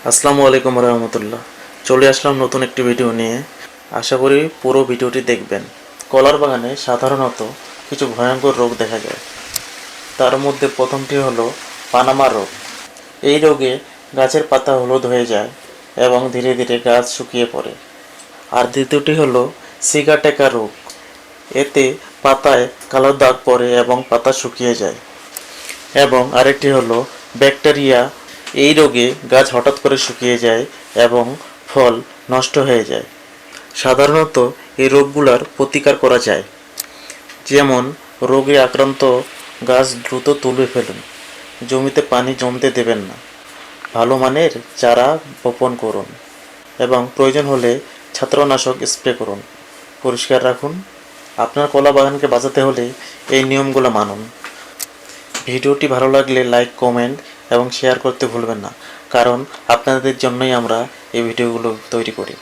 আসসালামু আলাইকুম রহমতুল্লাহ। চলে আসলাম নতুন একটি ভিডিও নিয়ে। আশা করি পুরো ভিডিওটি দেখবেন। কলার বাগানে সাধারণত কিছু ভয়ঙ্কর রোগ দেখা যায়। তার মধ্যে প্রথমটি হলো পানামা রোগ। এই রোগে গাছের পাতা হলুদ হয়ে যায় এবং ধীরে ধীরে গাছ শুকিয়ে পড়ে। আর দ্বিতীয়টি হলো সিগাটেকা রোগ। এতে পাতায় কালো দাগ পড়ে এবং পাতা শুকিয়ে যায়। এবং আরেকটি হলো ব্যাকটেরিয়া। এই রোগে গাছ হঠাৎ করে শুকিয়ে যায় এবং ফল নষ্ট হয়ে যায়। সাধারণত এই রোগগুলোর প্রতিকার করা যায়, যেমন রোগে আক্রান্ত গাছ দ্রুত তুলে ফেলুন, জমিতে পানি জমতে দেবেন না, ভালো মানের চারা বপন করুন এবং প্রয়োজন হলে ছত্রাকনাশক স্প্রে করুন। পরিষ্কার রাখুন। আপনার কলা বাগানকে বাঁচাতে হলে এই নিয়মগুলো মানুন। ভিডিওটি ভালো লাগলে লাইক, কমেন্ট এবং শেয়ার করতে ভুলবেন না, কারণ আপনাদের জন্যই আমরা এই ভিডিওগুলো তৈরি করি।